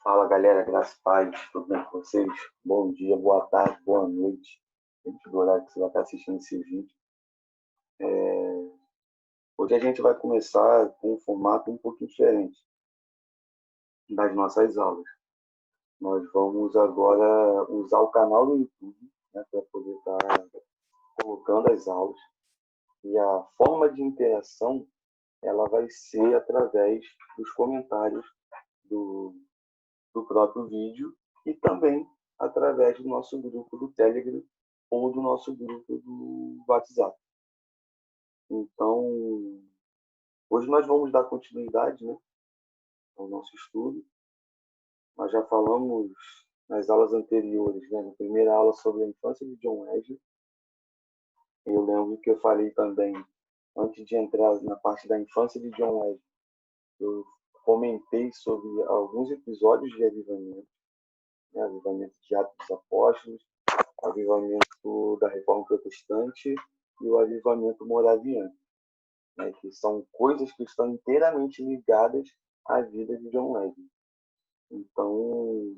Fala galera, graças e paz, tudo bem com vocês? Bom dia, boa tarde, boa noite, depende do horário que você vai estar assistindo esse vídeo. Hoje a gente vai começar com um formato um pouquinho diferente das nossas aulas. Nós vamos agora usar o canal do YouTube, né, para poder estar colocando as aulas, e a forma de interação ela vai ser através dos comentários do próprio vídeo e também através do nosso grupo do Telegram ou do nosso grupo do WhatsApp. Então, hoje nós vamos dar continuidade, né, ao nosso estudo. Nós já falamos nas aulas anteriores, né, na primeira aula sobre a infância de John Wesley. Eu lembro que eu falei também, antes de entrar na parte da infância de John Wesley, eu comentei sobre alguns episódios de avivamento, né, avivamento de Atos dos Apóstolos, avivamento da Reforma Protestante e o avivamento moraviano, né, que são coisas que estão inteiramente ligadas à vida de John Wesley. Então,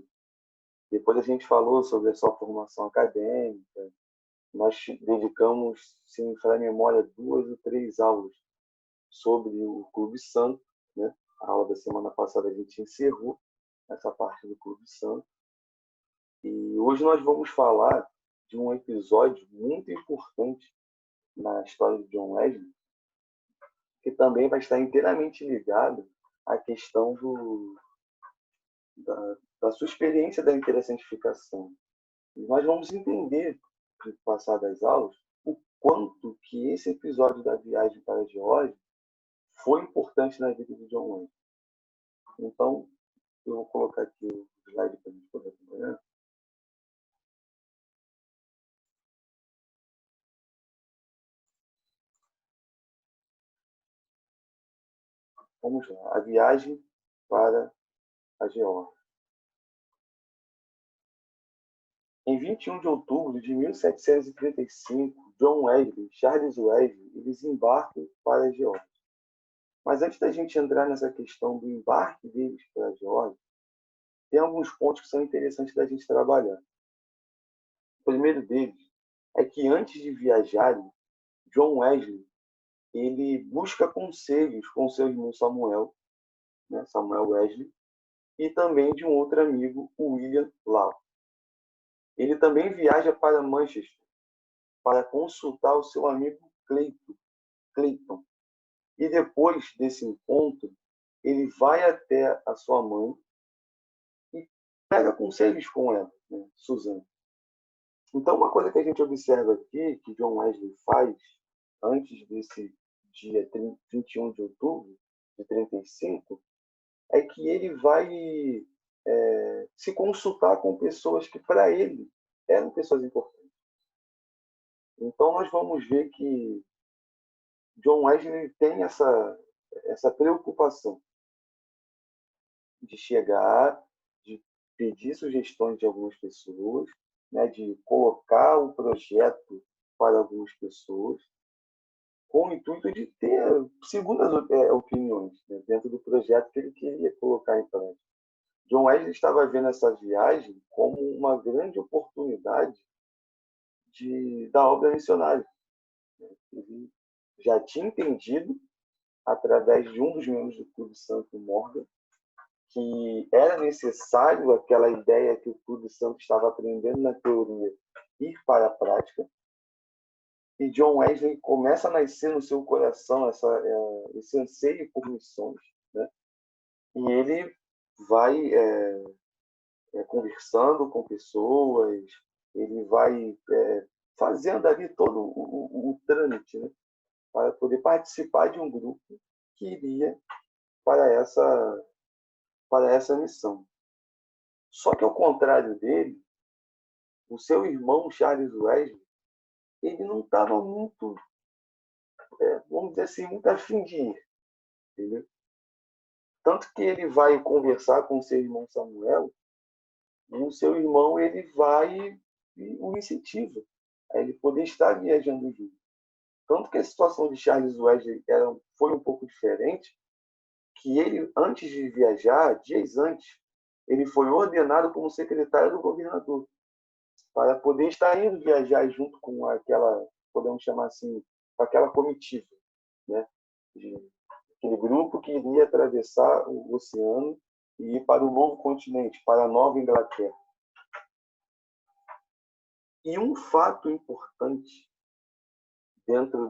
depois a gente falou sobre a sua formação acadêmica, nós dedicamos, se me falar a memória, 2 ou 3 aulas sobre o Clube Santo, né? A aula da semana passada a gente encerrou essa parte do Clube Santo. E hoje nós vamos falar de um episódio muito importante na história de John Wesley, que também vai estar inteiramente ligado à questão da sua experiência da intersantificação. E nós vamos entender, no passar das aulas, o quanto que esse episódio da viagem para a Geórgia foi importante na vida de John Wesley. Então, eu vou colocar aqui o slide para a gente poder acompanhar. Vamos lá. A viagem para a Geórgia. Em 21 de outubro de 1735, John Wesley e Charles Wesley eles embarcam para a Geórgia. Mas antes da gente entrar nessa questão do embarque deles para a Geórgia, tem alguns pontos que são interessantes da gente trabalhar. O primeiro deles é que antes de viajarem, John Wesley ele busca conselhos com seu irmão Samuel, né, Samuel Wesley, e também de um outro amigo, o William Law. Ele também viaja para Manchester para consultar o seu amigo Clayton. E depois desse encontro, ele vai até a sua mãe e pega conselhos com ela, né, Suzanne. Então, uma coisa que a gente observa aqui, que John Wesley faz antes desse dia 21 de outubro de 35, é que ele vai se consultar com pessoas que, para ele, eram pessoas importantes. Então, nós vamos ver que John Wesley tem essa preocupação de chegar, de pedir sugestões de algumas pessoas, né, de colocar um projeto para algumas pessoas, com o intuito de ter segundas opiniões, né, dentro do projeto que ele queria colocar em prática. John Wesley estava vendo essa viagem como uma grande oportunidade da obra missionária. Ele já tinha entendido, através de um dos membros do Clube Santo, Morgan, que era necessário aquela ideia que o Clube Santo estava aprendendo na teoria ir para a prática. E John Wesley começa a nascer no seu coração esse anseio por missões, né? E ele vai conversando com pessoas, ele vai fazendo ali todo o trâmite, né, para poder participar de um grupo que iria para essa missão. Só que, ao contrário dele, o seu irmão Charles Wesley, ele não estava muito, vamos dizer assim, muito afim de ir. Entendeu? Tanto que ele vai conversar com o seu irmão Samuel, e o seu irmão ele vai e o incentiva a ele poder estar viajando junto. Tanto que a situação de Charles Wesley foi um pouco diferente, que ele, antes de viajar, dias antes, ele foi ordenado como secretário do governador, para poder estar indo viajar junto com aquela, podemos chamar assim, com aquela comitiva, né? Aquele grupo que iria atravessar o oceano e ir para o novo continente, para a Nova Inglaterra. E um fato importante dentro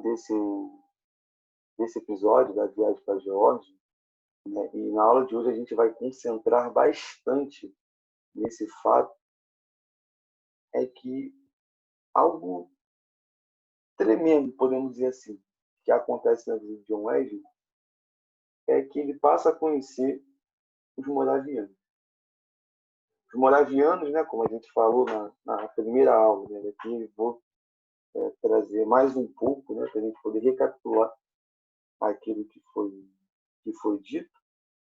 desse episódio da viagem para a Geórgia, né, e na aula de hoje a gente vai concentrar bastante nesse fato, é que algo tremendo, podemos dizer assim, que acontece na vida de John Wesley, é que ele passa a conhecer os moravianos. Os moravianos, né, como a gente falou na primeira aula, né, aqui vou trazer mais um pouco, né, para a gente poder recapitular aquilo que foi dito,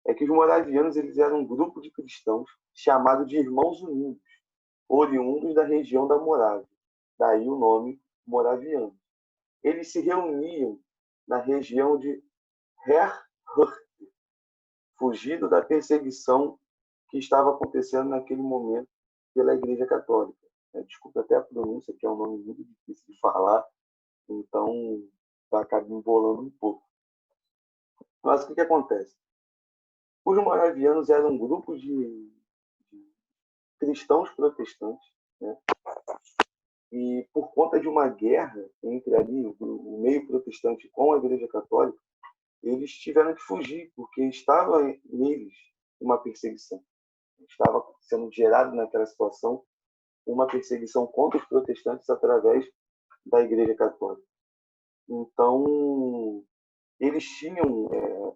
é que os moravianos eles eram um grupo de cristãos chamado de Irmãos Unidos, oriundos da região da Morávia, daí o nome moraviano. Eles se reuniam na região de Herrhurte, fugido da perseguição que estava acontecendo naquele momento pela Igreja Católica. Desculpa até a pronúncia, que é um nome muito difícil de falar, então acaba embolando um pouco. Mas o que acontece? Os moravianos eram um grupo de cristãos protestantes, né? E por conta de uma guerra entre ali o meio protestante com a Igreja Católica, eles tiveram que fugir, porque estava neles uma perseguição. Estava sendo gerado naquela situação uma perseguição contra os protestantes através da Igreja Católica. Então, eles tinham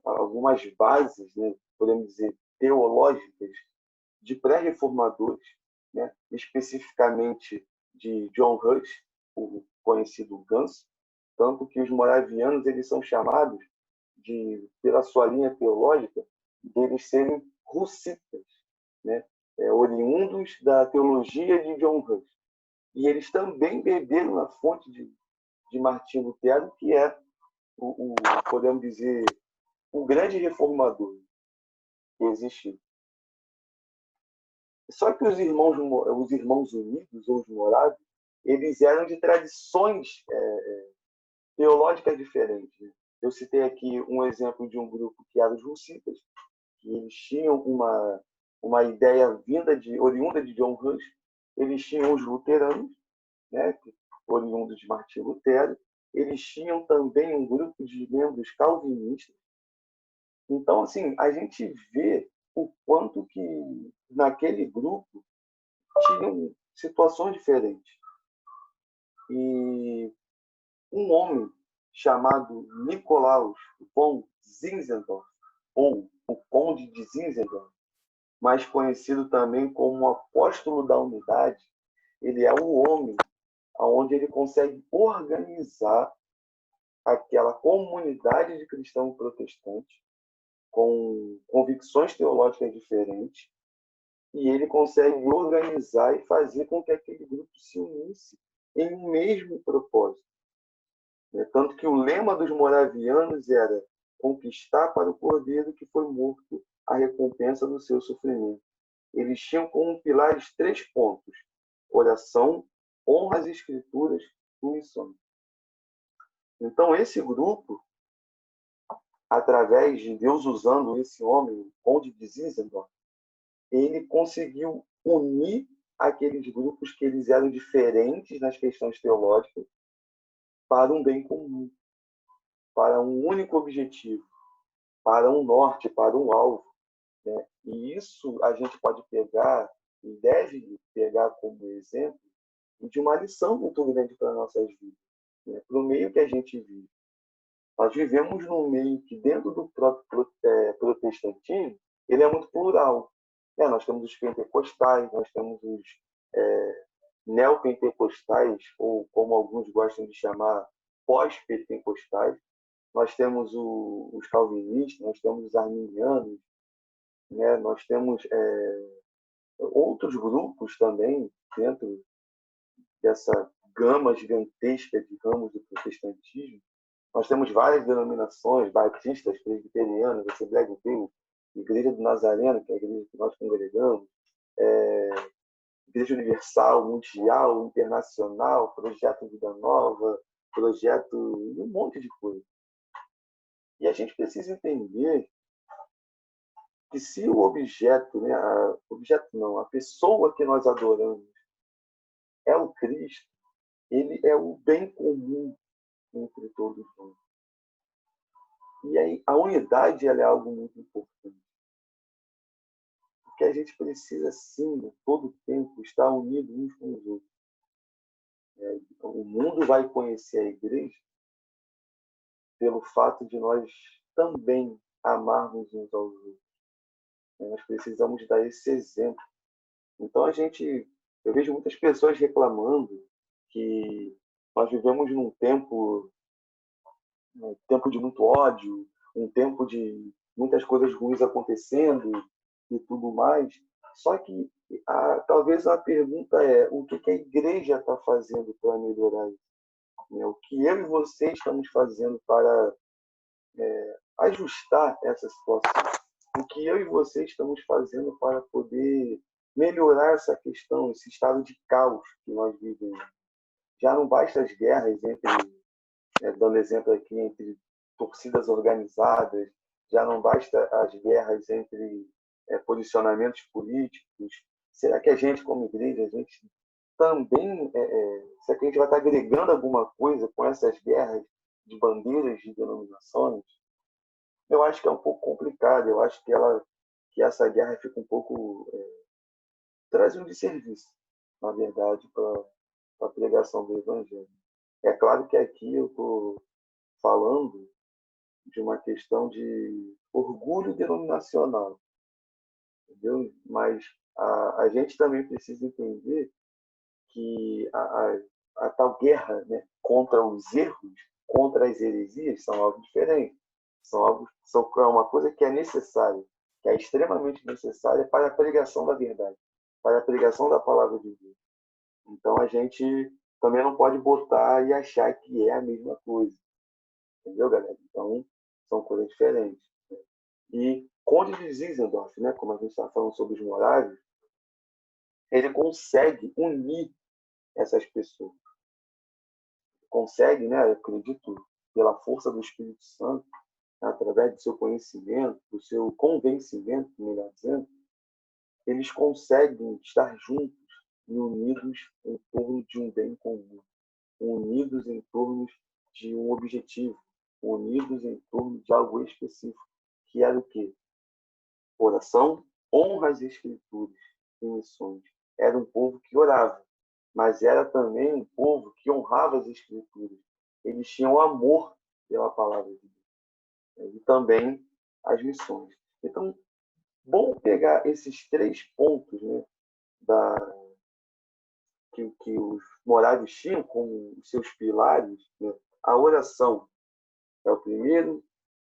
algumas bases, né, podemos dizer, teológicas de pré-reformadores, né, especificamente de John Hus, o conhecido Gans, tanto que os moravianos eles são chamados pela sua linha teológica, deles serem hussitas, né, oriundos da teologia de John Hus. E eles também beberam na fonte de Martim Lutero, que é podemos dizer, o grande reformador que existiu. Só que os irmãos unidos, ou os morados, eles eram de tradições teológicas diferentes. Eu citei aqui um exemplo de um grupo que era os hussitas, que eles tinham uma ideia oriunda de John Hus. Eles tinham os luteranos, né, oriundos de Martim Lutero. Eles tinham também um grupo de membros calvinistas. Então, assim, a gente vê o quanto que naquele grupo tinham situações diferentes. E um homem chamado Nicolaus von Zinzendorf, ou o Conde de Zinzendorf, mais conhecido também como o Apóstolo da Unidade, ele é o homem onde ele consegue organizar aquela comunidade de cristãos protestantes com convicções teológicas diferentes, e ele consegue organizar e fazer com que aquele grupo se unisse em um mesmo propósito. Tanto que o lema dos moravianos era conquistar para o cordeiro que foi morto a recompensa do seu sofrimento. Eles tinham como pilares 3 pontos: oração, honra às escrituras e missões. Então, esse grupo, através de Deus usando esse homem, o Conde de Zinzendorf, ele conseguiu unir aqueles grupos que eles eram diferentes nas questões teológicas para um bem comum, para um único objetivo, para um norte, para um alvo, né? E isso a gente pode pegar e deve pegar como exemplo de uma lição muito grande para nossas vidas, né? Para o meio que a gente vive. Nós vivemos num meio que, dentro do próprio protestantismo, ele é muito plural. Nós temos os pentecostais, nós temos os neopentecostais, ou como alguns gostam de chamar, pós-pentecostais. Nós temos os calvinistas, nós temos os arminianos, né? Nós temos outros grupos também dentro dessa gama gigantesca de ramos do protestantismo. Nós temos várias denominações, batistas, presbiterianos, Assembleia de Deus, Igreja do Nazareno, que é a igreja que nós congregamos, Igreja Universal, Mundial, Internacional, Projeto Vida Nova, Projeto e um monte de coisa. E a gente precisa entender que se o objeto, né, a pessoa que nós adoramos é o Cristo, ele é o bem comum entre todos nós. E aí, a unidade ela é algo muito importante. Porque a gente precisa, sim, todo tempo, estar unido uns com os outros. O mundo vai conhecer a igreja pelo fato de nós também amarmos uns aos outros. Nós precisamos dar esse exemplo. Então, eu vejo muitas pessoas reclamando que nós vivemos num tempo, um tempo de muito ódio, um tempo de muitas coisas ruins acontecendo e tudo mais. Só que talvez a pergunta é: o que a igreja está fazendo para melhorar isso? O que eu e você estamos fazendo para ajustar essa situação? O que eu e você estamos fazendo para poder melhorar essa questão, esse estado de caos que nós vivemos? Já não basta as guerras dando exemplo aqui, entre torcidas organizadas, já não basta as guerras entre posicionamentos políticos. Será que a gente, como igreja, a gente também, será que a gente vai estar agregando alguma coisa com essas guerras de bandeiras de denominações? Eu acho que é um pouco complicado. Eu acho que essa guerra fica um pouco traz um desserviço, na verdade, para a pregação do Evangelho. É claro que aqui eu estou falando de uma questão de orgulho denominacional, entendeu? Mas a gente também precisa entender que a tal guerra, né, contra os erros, contra as heresias, são algo diferente. São uma coisa que é necessária, que é extremamente necessária para a pregação da verdade, para a pregação da palavra de Deus. Então a gente também não pode botar e achar que é a mesma coisa. Entendeu, galera? Então, são coisas diferentes. E Conde de Zinzendorf, né, como a gente está falando sobre os moráveis, ele consegue unir essas pessoas. Consegue, né, eu acredito, pela força do Espírito Santo, através do seu conhecimento, do seu convencimento, melhor dizendo, eles conseguem estar juntos e unidos em torno de um bem comum, unidos em torno de um objetivo, unidos em torno de algo específico, que era o quê? Oração, honra às Escrituras e missões. Era um povo que orava, mas era também um povo que honrava as Escrituras. Eles tinham amor pela palavra de Deus. E também as missões. Então, bom pegar esses 3 pontos, né, que os moráveis tinham como seus pilares. Né? A oração é o primeiro,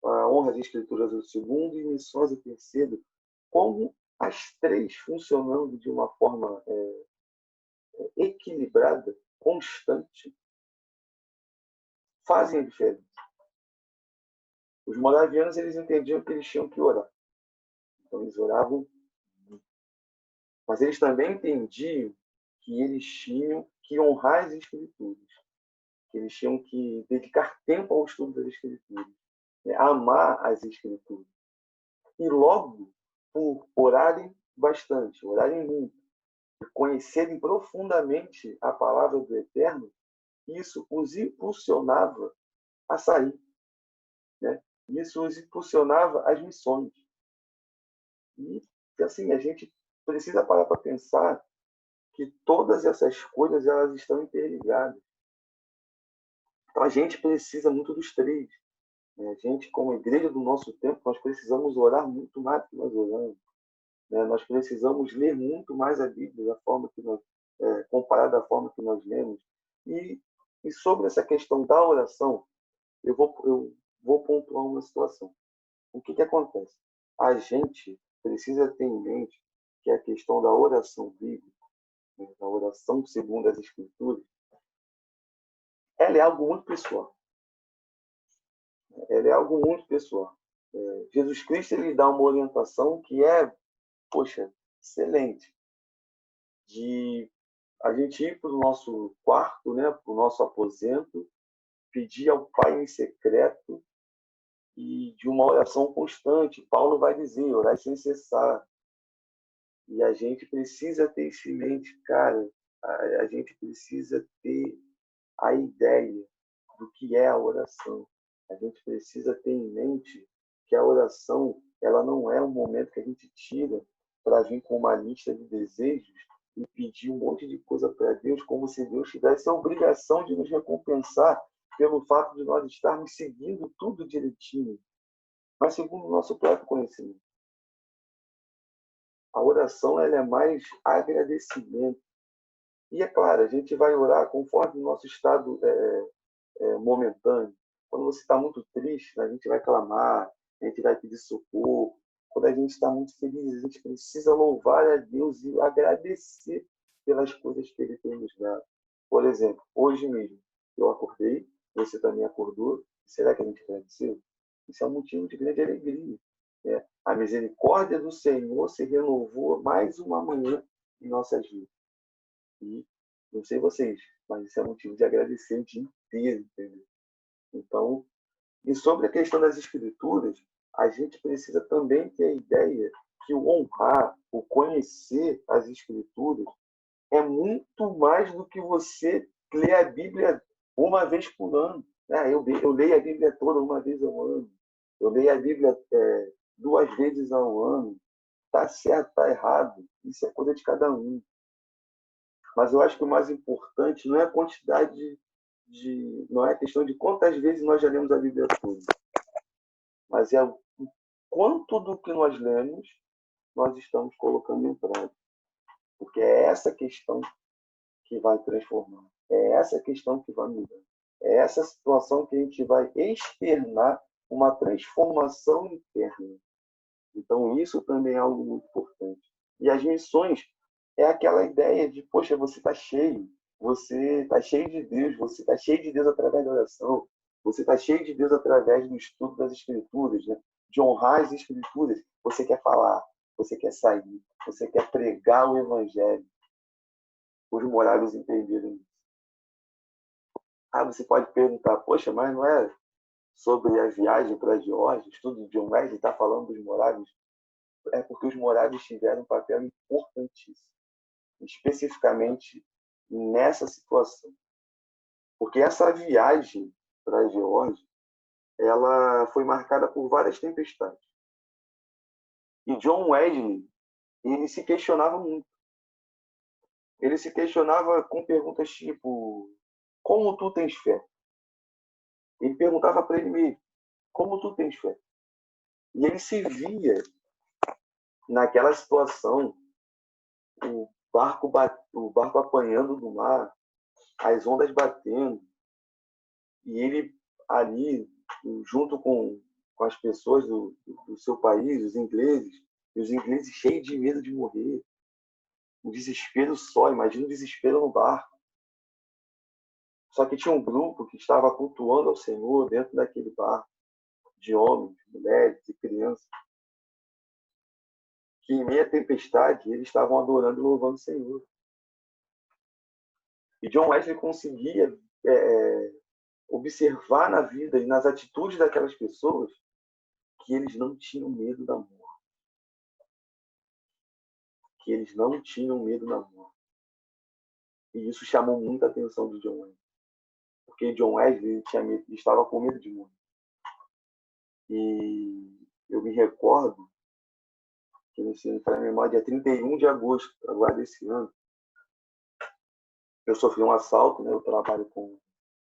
a honra às Escrituras é o segundo e missões é o terceiro. Como as 3 funcionando de uma forma equilibrada, constante, fazem a diferença. Os moravianos, eles entendiam que eles tinham que orar. Então, eles oravam. Mas eles também entendiam que eles tinham que honrar as Escrituras, que eles tinham que dedicar tempo ao estudo das Escrituras, né? Amar as Escrituras. E logo, por orarem bastante, orarem muito, e conhecerem profundamente a palavra do Eterno, isso os impulsionava a sair. Né? Isso os impulsionava às missões. E, assim, a gente precisa parar para pensar que todas essas coisas elas estão interligadas. Então, a gente precisa muito dos 3. Né? A gente, como igreja do nosso tempo, nós precisamos orar muito mais do que nós oramos. Né? Nós precisamos ler muito mais a Bíblia, da forma que nós, comparada à forma que nós lemos. E sobre essa questão da oração, eu vou pontuar uma situação. O que acontece? A gente precisa ter em mente que a questão da oração bíblica, né, da oração segundo as Escrituras, ela é algo muito pessoal. Ela é algo muito pessoal. Jesus Cristo ele dá uma orientação que é, poxa, excelente, de a gente ir para o nosso quarto, né, para o nosso aposento, pedir ao Pai em secreto e de uma oração constante. Paulo vai dizer, orar sem cessar. E a gente precisa ter isso em mente, cara. A gente precisa ter a ideia do que é a oração. A gente precisa ter em mente que a oração ela não é um momento que a gente tira para vir com uma lista de desejos e pedir um monte de coisa para Deus, como se Deus tivesse a obrigação de nos recompensar pelo fato de nós estarmos seguindo tudo direitinho, mas segundo o nosso próprio conhecimento. A oração ela é mais agradecimento. E é claro, a gente vai orar conforme o nosso estado momentâneo. Quando você está muito triste, a gente vai clamar, a gente vai pedir socorro. Quando a gente está muito feliz, a gente precisa louvar a Deus e agradecer pelas coisas que Ele tem nos dado. Por exemplo, hoje mesmo, eu acordei, você também acordou. Será que a gente agradeceu? Isso é um motivo de grande alegria. Né? A misericórdia do Senhor se renovou mais uma manhã em nossas vidas. E não sei vocês, mas isso é motivo de agradecer o dia inteiro, entendeu? Então, e sobre a questão das escrituras, a gente precisa também ter a ideia que o honrar, o conhecer as escrituras, é muito mais do que você ler a Bíblia uma vez por ano. Eu leio a Bíblia toda uma vez ao ano. Eu leio a Bíblia 2 vezes ao ano. Está certo, está errado. Isso é coisa de cada um. Mas eu acho que o mais importante não é a quantidade não é a questão de quantas vezes nós já lemos a Bíblia toda, mas é o quanto do que nós lemos nós estamos colocando em prática. Porque é essa questão que vai transformar. É essa questão que vai mudar. É essa situação que a gente vai externar uma transformação interna. Então, isso também é algo muito importante. E as missões é aquela ideia de, poxa, você está cheio de Deus, você está cheio de Deus através da oração, você está cheio de Deus através do estudo das Escrituras, né? De honrar as Escrituras. Você quer falar, você quer sair, você quer pregar o Evangelho. Os moráveis entenderam isso. Você pode perguntar, poxa, mas não é sobre a viagem para a Geórgia, o estudo de John Wesley está falando dos moráveis? É porque os moráveis tiveram um papel importantíssimo, especificamente nessa situação. Porque essa viagem para a Geórgia, ela foi marcada por várias tempestades. E John Wesley, ele se questionava muito. Ele se questionava com perguntas tipo, como tu tens fé? Ele perguntava para ele mesmo, como tu tens fé? E ele se via naquela situação, o barco apanhando do mar, as ondas batendo, e ele ali, junto com as pessoas do seu país, os ingleses, e os ingleses cheios de medo de morrer, um desespero só, imagina o desespero no barco. Só que tinha um grupo que estava cultuando ao Senhor dentro daquele barco, de homens, mulheres e crianças, que em meia tempestade eles estavam adorando e louvando o Senhor. E John Wesley conseguia observar na vida e nas atitudes daquelas pessoas que eles não tinham medo da morte. Que eles não tinham medo da morte. E isso chamou muita atenção de John Wesley. Porque John Wesley estava com medo de morrer. E eu me recordo que no para a memória, dia 31 de agosto, agora desse ano, eu sofri um assalto, né?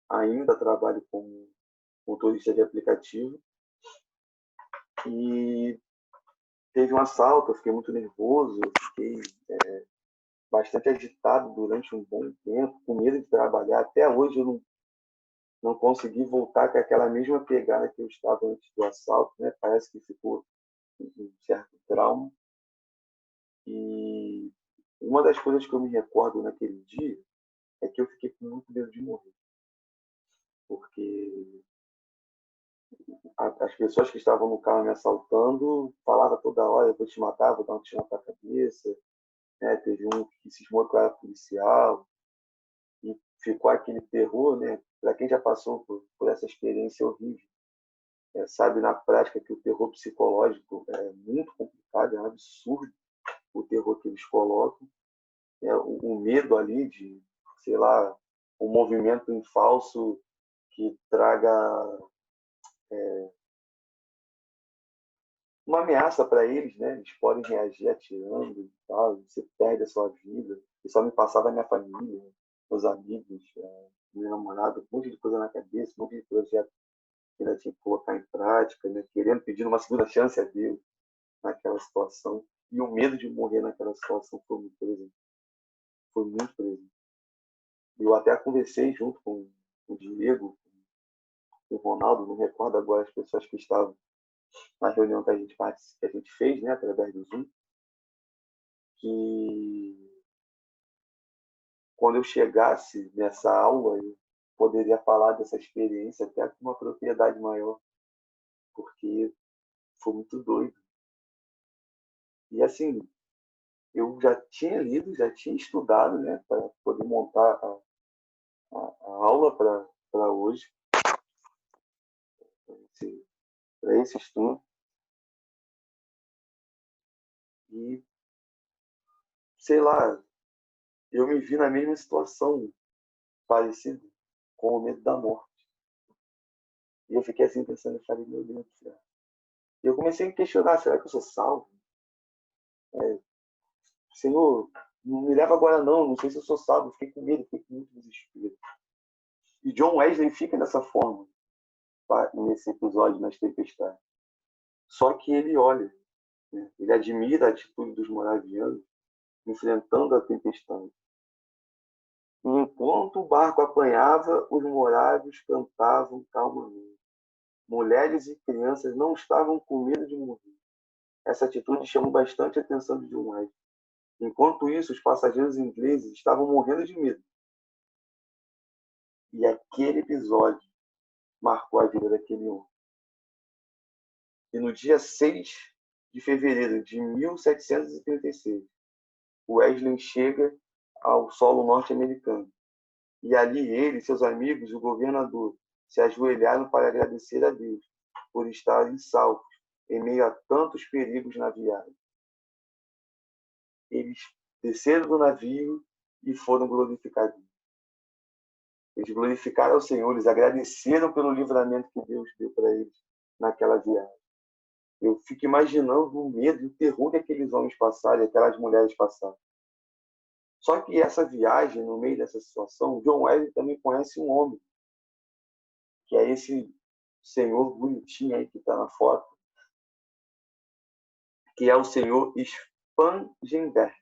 Ainda trabalho como motorista de aplicativo. E teve um assalto, eu fiquei muito nervoso, eu fiquei bastante agitado durante um bom tempo, com medo de trabalhar. Até hoje eu não consegui voltar com aquela mesma pegada que eu estava antes do assalto, né? Parece que ficou um certo trauma. E uma das coisas que eu me recordo naquele dia é que eu fiquei com muito medo de morrer. Porque as pessoas que estavam no carro me assaltando falavam toda hora: eu vou te matar, vou dar um tiro na tua cabeça. Né? Teve um que cismou que eu era policial e ficou aquele terror, né? Para quem já passou por essa experiência horrível, sabe na prática que o terror psicológico é muito complicado, é um absurdo o terror que eles colocam, o medo ali de, sei lá, um movimento em falso que traga uma ameaça para eles, né? Eles podem reagir atirando e tal, você perde a sua vida. E só me passava a minha família, meus amigos, meu namorado, um monte de coisa na cabeça, um monte de projeto que ainda tinha que colocar em prática, né? Querendo, pedindo uma segunda chance a Deus naquela situação. E o medo de morrer naquela situação foi muito presente. Foi muito presente. Eu até conversei junto com o Diego, com o Ronaldo, não recordo agora as pessoas que estavam na reunião que a gente fez, né, através do Zoom, que quando eu chegasse nessa aula, eu poderia falar dessa experiência até com uma propriedade maior, porque foi muito doido. E assim, eu já tinha lido, já tinha estudado, né, para poder montar a aula para hoje, para esse estudo. E, sei lá, eu me vi na mesma situação, parecida com o medo da morte. E eu fiquei assim pensando, eu falei, meu Deus do céu. E eu comecei a me questionar, será que eu sou salvo? Senhor, não me leva agora não sei se eu sou salvo. Eu fiquei com medo, fiquei com muito desespero. E John Wesley fica dessa forma, tá? Nesse episódio, nas tempestades. Só que ele olha, né? Ele admira a atitude dos moravianos enfrentando a tempestade. E enquanto o barco apanhava, os morávios cantavam calmamente. Mulheres e crianças não estavam com medo de morrer. Essa atitude chamou bastante a atenção de John Wesley. Enquanto isso, os passageiros ingleses estavam morrendo de medo. E aquele episódio marcou a vida daquele homem. E no dia 6 de fevereiro de 1736, Wesley chega ao solo norte-americano. E ali ele, seus amigos e o governador se ajoelharam para agradecer a Deus por estarem salvos em meio a tantos perigos na viagem. Eles desceram do navio e foram glorificados. Eles glorificaram ao Senhor, eles agradeceram pelo livramento que Deus deu para eles naquela viagem. Eu fico imaginando o medo e o terror que aqueles homens passaram e aquelas mulheres passaram. Só que essa viagem, no meio dessa situação, John Wesley também conhece um homem, que é esse senhor bonitinho aí que está na foto, que é o senhor Spangenberg.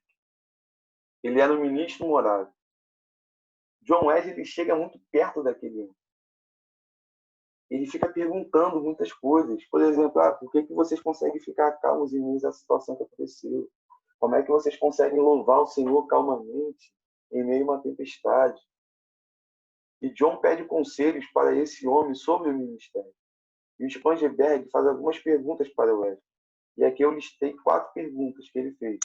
Ele era um ministro morável. John Wesley ele chega muito perto daquele homem. Ele fica perguntando muitas coisas. Por exemplo, por que vocês conseguem ficar calmos em meio à situação que aconteceu? Como é que vocês conseguem louvar o Senhor calmamente em meio a uma tempestade? E John pede conselhos para esse homem sobre o ministério. E o Spangenberg faz algumas perguntas para Wesley. E aqui eu listei 4 perguntas que ele fez.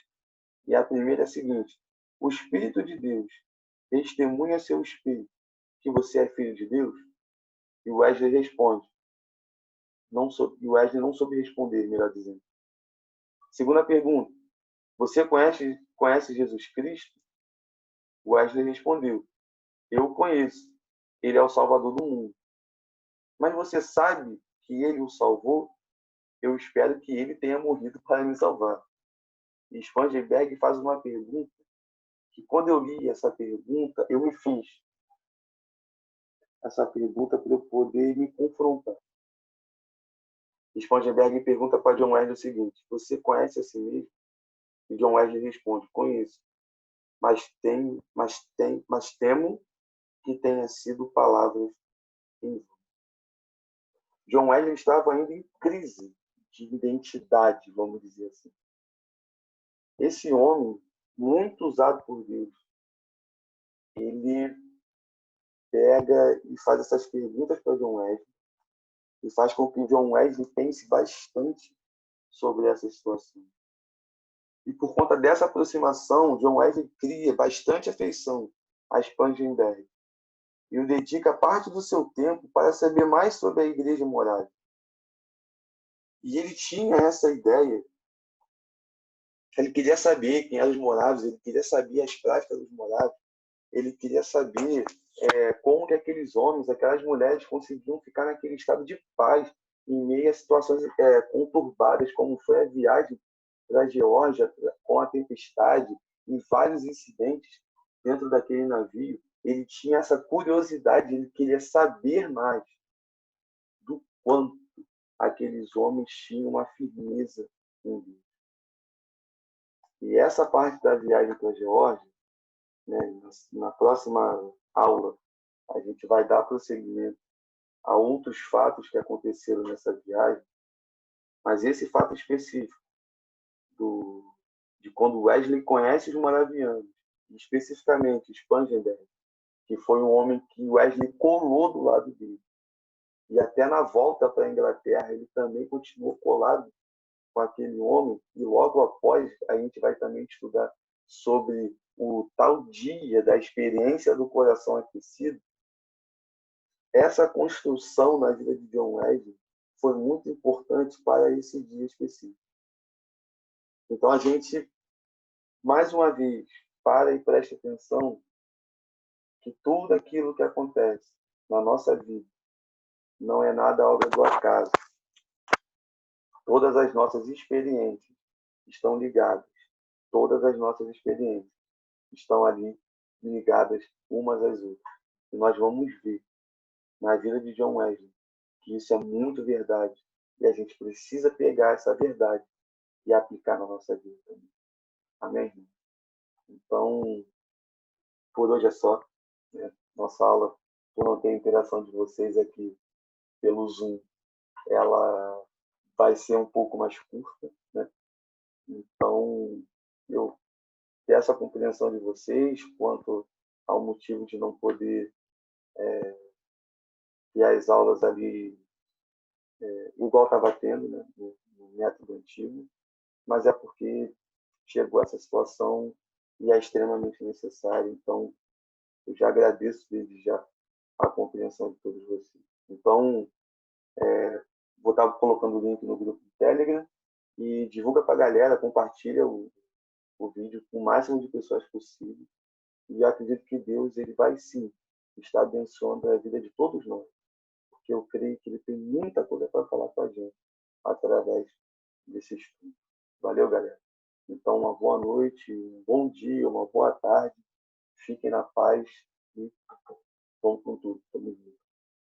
E a primeira é a seguinte: o Espírito de Deus testemunha seu Espírito que você é filho de Deus? E Wesley responde. E Wesley não soube responder, melhor dizendo. Segunda pergunta: você conhece Jesus Cristo? Wesley respondeu: eu o conheço. Ele é o Salvador do mundo. Mas você sabe que ele o salvou? Eu espero que ele tenha morrido para me salvar. E Spangenberg faz uma pergunta que, quando eu li essa pergunta, eu me fiz essa pergunta para eu poder me confrontar. Spangenberg pergunta para John Wesley o seguinte: você conhece a si mesmo? E John Wesley responde: conheço, mas temo que tenha sido palavras em vão. John Wesley estava ainda em crise de identidade, vamos dizer assim. Esse homem, muito usado por Deus, ele pega e faz essas perguntas para John Wesley, e faz com que John Wesley pense bastante sobre essa situação. E por conta dessa aproximação, John Wesley cria bastante afeição a Spangenberg e o dedica parte do seu tempo para saber mais sobre a Igreja Morável. E ele tinha essa ideia, ele queria saber quem eram os moráveis, ele queria saber as práticas dos moráveis, ele queria saber como que aqueles homens, aquelas mulheres conseguiam ficar naquele estado de paz em meio a situações conturbadas, como foi a viagem para a Geórgia com a tempestade e vários incidentes dentro daquele navio. Ele tinha essa curiosidade, ele queria saber mais do quanto aqueles homens tinham uma firmeza em Deus. E essa parte da viagem para a Geórgia, né, na próxima aula, a gente vai dar prosseguimento a outros fatos que aconteceram nessa viagem, mas esse fato específico de quando Wesley conhece os moravianos, especificamente Spangenberg, que foi um homem que Wesley colou do lado dele. E até na volta para a Inglaterra, ele também continuou colado com aquele homem, e logo após a gente vai também estudar sobre o tal dia da experiência do coração aquecido. Essa construção na vida de John Wesley foi muito importante para esse dia específico. Então a gente, mais uma vez, para e preste atenção que tudo aquilo que acontece na nossa vida não é nada obra do acaso. Todas as nossas experiências estão ligadas. Todas as nossas experiências estão ali ligadas umas às outras. E nós vamos ver na vida de John Wesley que isso é muito verdade. E a gente precisa pegar essa verdade e aplicar na nossa vida também. Amém? Então, por hoje é só. Né? Nossa aula, por não ter interação de vocês aqui pelo Zoom, ela vai ser um pouco mais curta. Né? Então, eu peço a compreensão de vocês quanto ao motivo de não poder ter as aulas ali igual estava tendo, né, no método antigo, mas é porque chegou essa situação e é extremamente necessário. Então, eu já agradeço desde já a compreensão de todos vocês. Então, vou estar colocando o link no grupo do Telegram e divulga para a galera, compartilha o vídeo com o máximo de pessoas possível. E eu acredito que Deus ele vai sim estar abençoando a vida de todos nós, porque eu creio que ele tem muita coisa para falar com a gente através desse estudo. Valeu, galera. Então, uma boa noite, um bom dia, uma boa tarde. Fiquem na paz e vamos com tudo.